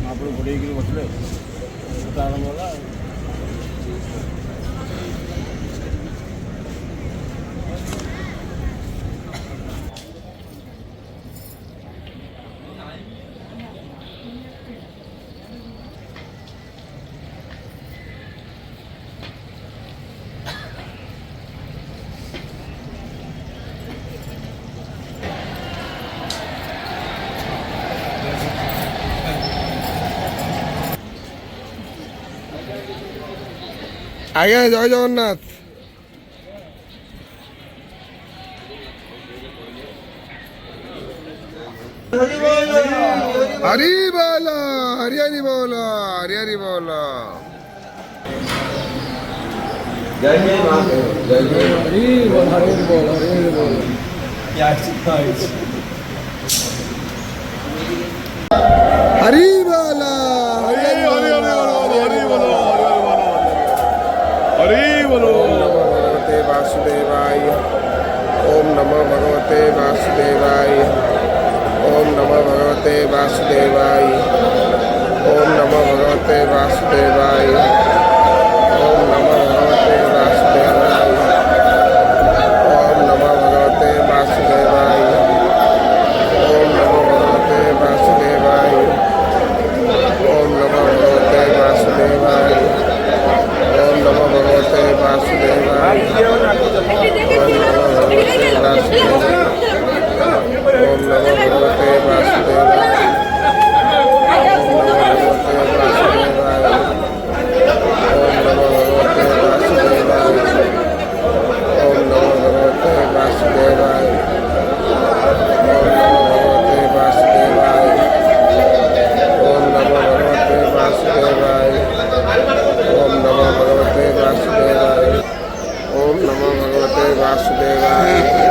महाप्रभु घोड़े बसले आरंभ होला। আগে জয় জগন্নাথ। হরি বল, হরি হরি বল, হরি হরি বল। जय जय महादेव, जय जय হরি বল, হরি হরি বল, হরি হরি বল। হরি বল, হরি হরি বল, হরি বল, হরি বল। ভগবতে বাসুদেবায়, ওম নমো ভগবতে বাসুদেবায়, ওম নমো ভগবতে বাসুদেবায়, ওম নমো ভগবতে বাসুদেবায়, ওম নমো ভগবতে বাসুদেবায়, ওম নমো ভগবতে বাসুদেবায়, ওম নমো ভগবতে বাসুদেবায়, ওম নমো ভগবতে বাসুদেবায়, ওম নমো ভগবতে বাসুদেবায়, ওম নমো ভগবতে বাসুদেবায়, ওম নমো ভগবতে বাসুদেবায়, ওম নমো ভগবতে বাসুদেবায়, ওম নমো ভগবতে বাসুদেবায়, ওম নমো ভগবতে বাসুদেবায়, ওম নমো ভগবতে বাসুদেবায়, ওম নমো ভগবতে বাসুদেবায়,